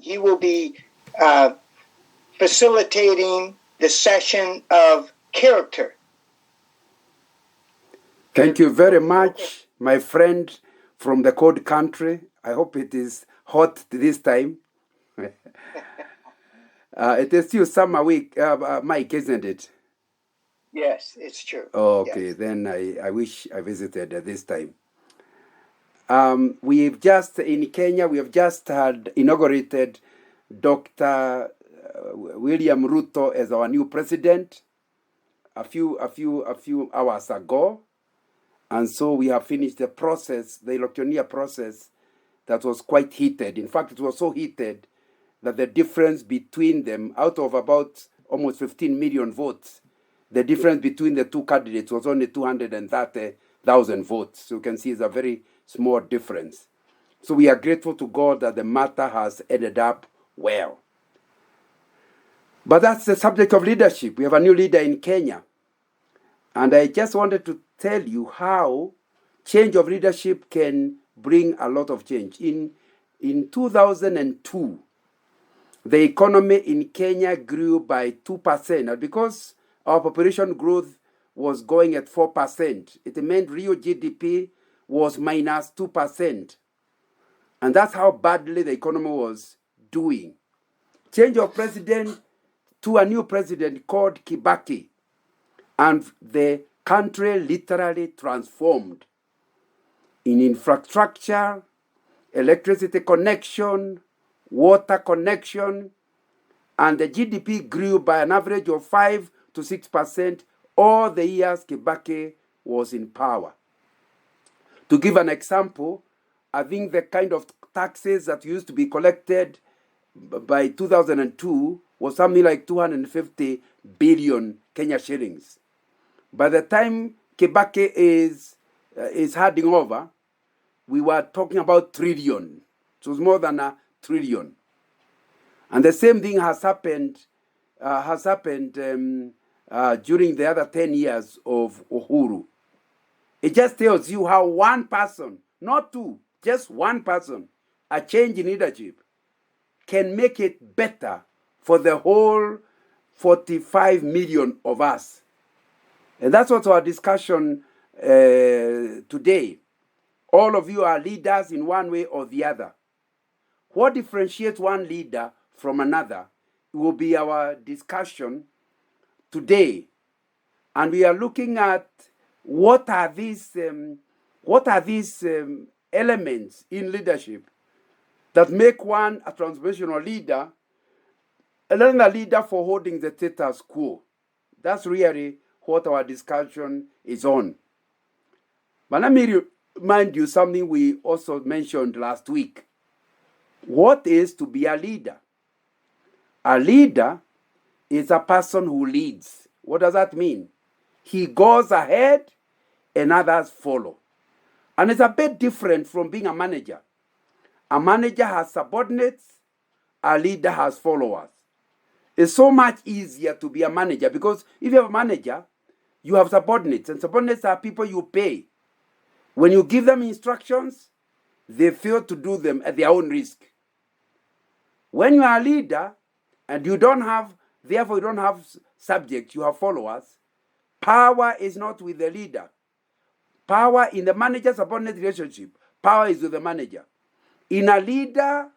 he will be facilitating the session of character. Thank you very much, my friend from the cold country. I hope it is hot this time. It is still summer week, Mike, isn't it? Yes, it's true. Okay, yes. Then I wish I visited at this time. We've just, in Kenya, we have just had inaugurated Dr. William Ruto as our new president a few hours ago. And so we have finished the process, the electioneer process that was quite heated. In fact, it was so heated that the difference between them, out of about almost 15 million votes, the difference between the two candidates was only 230,000 votes. So you can see it's a very small difference. So we are grateful to God that the matter has ended up well. But that's the subject of leadership. We have a new leader in Kenya. And I just wanted to tell you how change of leadership can bring a lot of change. In 2002, the economy in Kenya grew by 2%. And because our population growth was going at 4%, it meant real GDP was minus 2%. And that's how badly the economy was doing. Change of president to a new president called Kibaki. And the country literally transformed in infrastructure, electricity connection, water connection, and the GDP grew by an average of 5 to 6% all the years Kibaki was in power. To give an example, I think the kind of taxes that used to be collected by 2002 was something like 250 billion Kenya shillings. By the time Kibaki is handing over, we were talking about trillion. It was more than a trillion. And the same thing has happened during the other 10 years of Uhuru. It just tells you how one person, not two, just one person, a change in leadership can make it better for the whole 45 million of us. And that's what our discussion today. All of you are leaders in one way or the other. What differentiates one leader from another will be our discussion today. And we are looking at what are these elements in leadership that make one a transformational leader and then a leader for holding the status quo. That's really what our discussion is on. But let me remind you something we also mentioned last week. What is to be a leader? A leader is a person who leads. What does that mean? He goes ahead and others follow. And it's a bit different from being a manager. A manager has subordinates, a leader has followers. It's so much easier to be a manager because if you have a manager, you have subordinates, and subordinates are people you pay. When you give them instructions, they fail to do them at their own risk. When you are a leader and you don't have subjects, you have followers, power is not with the leader. Power in the manager-subordinate relationship, power is with the manager. In a leader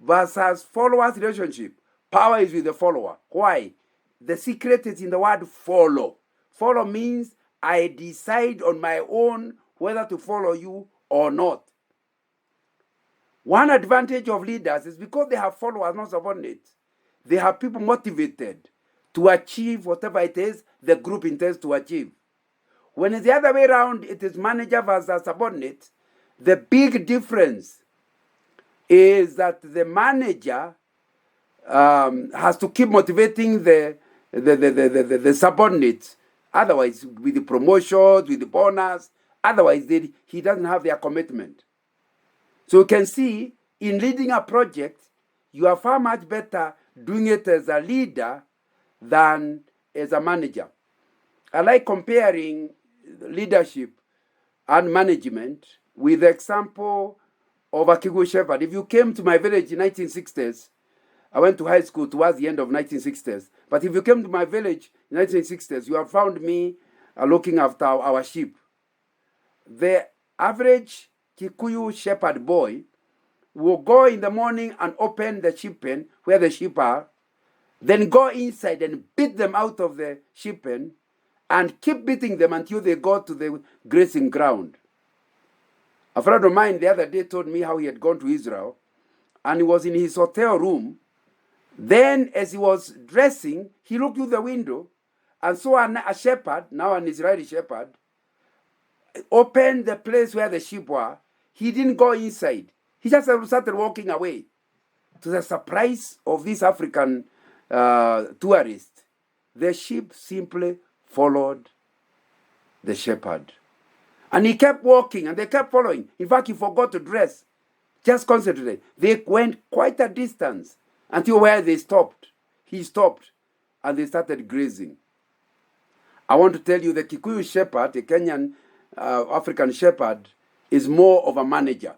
versus followers relationship, power is with the follower. Why? The secret is in the word follow. Follow means I decide on my own whether to follow you or not. One advantage of leaders is because they have followers, not subordinates. They have people motivated to achieve whatever it is the group intends to achieve. When it's the other way around, it is manager versus subordinate. The big difference is that the manager has to keep motivating the subordinates. Otherwise, with the promotions, with the bonus, otherwise he doesn't have their commitment. So you can see, in leading a project, you are far much better doing it as a leader than as a manager. I like comparing leadership and management with the example of a Kigu shepherd. If you came to my village in the 1960s, I went to high school towards the end of 1960s. But if you came to my village in 1960s, you have found me looking after our sheep. The average Kikuyu shepherd boy will go in the morning and open the sheep pen where the sheep are, then go inside and beat them out of the sheep pen and keep beating them until they go to the grazing ground. A friend of mine the other day told me how he had gone to Israel and he was in his hotel room. Then as he was dressing, he looked through the window and saw a shepherd, now an Israeli shepherd, open the place where the sheep were. He didn't go inside. He just started walking away. To the surprise of this African tourist, the sheep simply followed the shepherd. And he kept walking and they kept following. In fact, he forgot to dress. Just concentrate. They went quite a distance until where they stopped. He stopped and they started grazing. I want to tell you the Kikuyu shepherd, the Kenyan African shepherd, is more of a manager.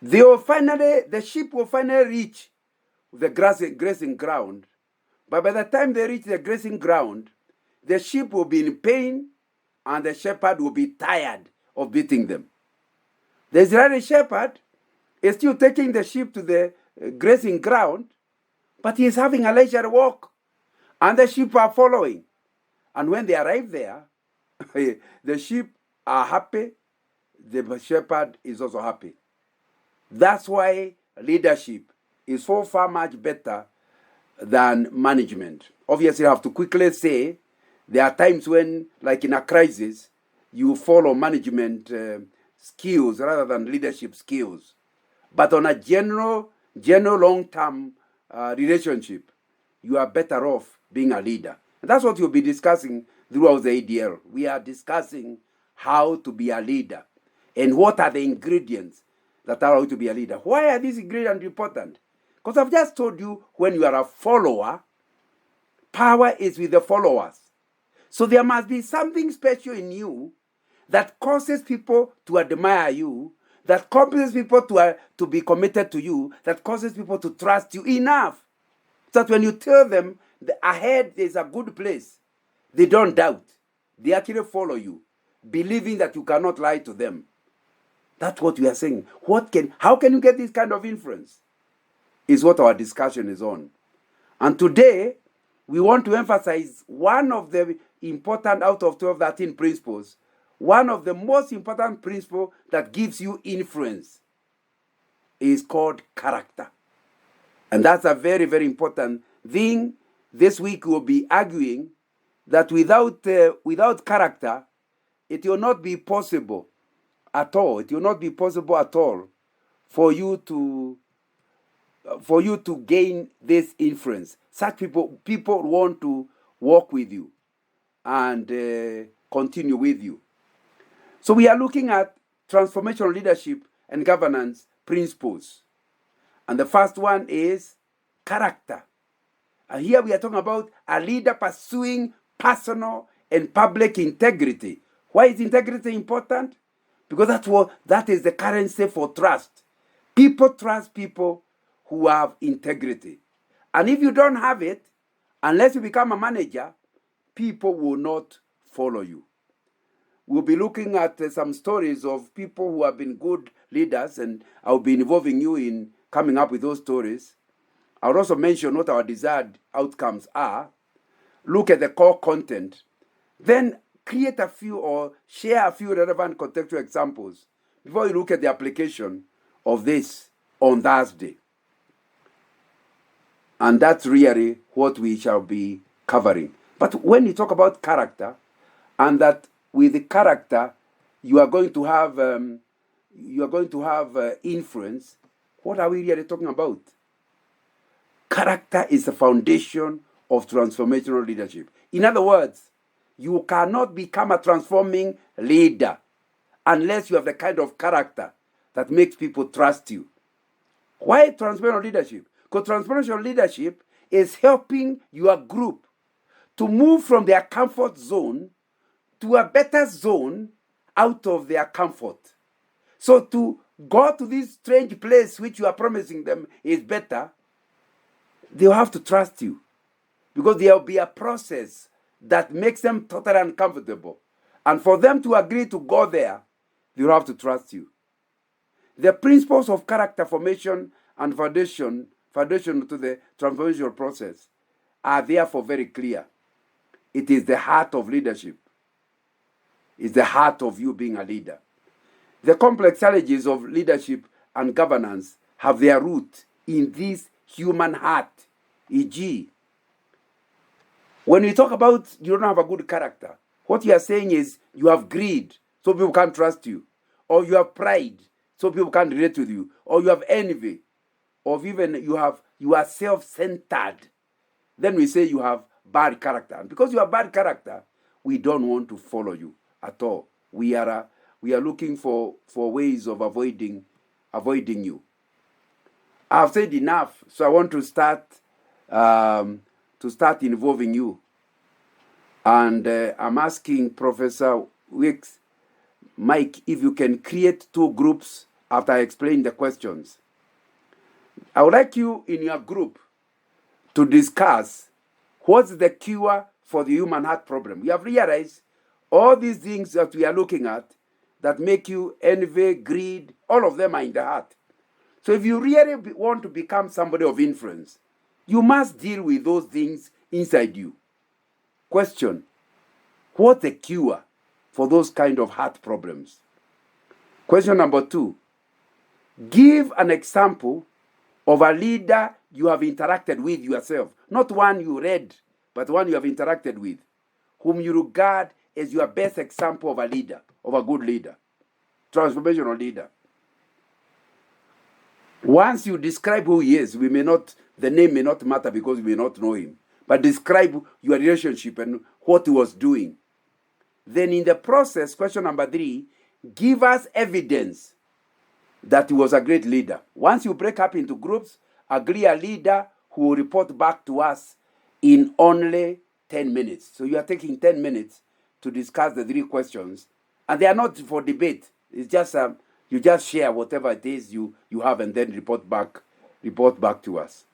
The sheep will finally reach the grazing ground. But by the time they reach the grazing ground, the sheep will be in pain and the shepherd will be tired of beating them. The Israeli shepherd is still taking the sheep to the grazing ground, but he is having a leisure walk, and the sheep are following. And when they arrive there, the sheep are happy, the shepherd is also happy. That's why leadership is so far much better than management. Obviously, I have to quickly say, there are times when, like in a crisis, you follow management skills rather than leadership skills. But on a general long-term relationship, you are better off being a leader. And that's what you'll be discussing throughout the ADL. We are discussing how to be a leader and what are the ingredients that allow you to be a leader. Why are these ingredients important? Because I've just told you, when you are a follower, power is with the followers. So there must be something special in you that causes people to admire you, that causes people to be committed to you, that causes people to trust you enough so that when you tell them that ahead is a good place, they don't doubt. They actually follow you, believing that you cannot lie to them. That's what we are saying. How can you get this kind of influence? Is what our discussion is on. And today, we want to emphasize one of the important out of 13 principles, one of the most important principles that gives you influence is called character. And that's a very, very important thing. This week we'll be arguing that without character, it will not be possible at all. It will not be possible at all for you to gain this influence. Such people want to work with you and continue with you. So we are looking at transformational leadership and governance principles. And the first one is character. And here we are talking about a leader pursuing personal and public integrity. Why is integrity important? Because that is the currency for trust. People trust people who have integrity. And if you don't have it, unless you become a manager, people will not follow you. We'll be looking at some stories of people who have been good leaders, and I'll be involving you in coming up with those stories. I'll also mention what our desired outcomes are, look at the core content, then create a few or share a few relevant contextual examples before you look at the application of this on Thursday. And that's really what we shall be covering. But when you talk about character, and that with the character you are going to have influence, what are we really talking about? Character is the foundation of transformational leadership. In other words, you cannot become a transforming leader unless you have the kind of character that makes people trust you. Why transformational leadership? Because transformational leadership is helping your group to move from their comfort zone to a better zone out of their comfort. So to go to this strange place which you are promising them is better, they'll have to trust you, because there will be a process that makes them totally uncomfortable. And for them to agree to go there, they'll have to trust you. The principles of character formation and foundation to the transformational process are therefore very clear. It is the heart of leadership. It's the heart of you being a leader. The complex challenges of leadership and governance have their root in this human heart, e.g., when we talk about you don't have a good character, what you are saying is you have greed, so people can't trust you. Or you have pride, so people can't relate with you. Or you have envy. Or even you are self-centered. Then we say you have bad character. And because you have bad character, we don't want to follow you at all. We are looking for ways of avoiding you. I've said enough, so I want to start involving you. And I'm asking Professor Wicks, Mike, if you can create 2 groups after I explain the questions. I would like you in your group to discuss what's the cure for the human heart problem. You have realized all these things that we are looking at that make you envy, greed, all of them are in the heart. So if you really want to become somebody of influence, you must deal with those things inside you. Question: what's the cure for those kind of heart problems? Question number 2: give an example of a leader you have interacted with yourself. Not one you read, but one you have interacted with, whom you regard as your best example of a leader, of a good leader, transformational leader. Once you describe who he is, the name may not matter because we may not know him, but describe your relationship and what he was doing. Then in the process, question number 3, give us evidence that he was a great leader. Once you break up into groups, agree a leader who will report back to us in only 10 minutes. So you are taking 10 minutes to discuss the 3 questions, and they are not for debate. It's just you just share whatever it is you have and then report back to us.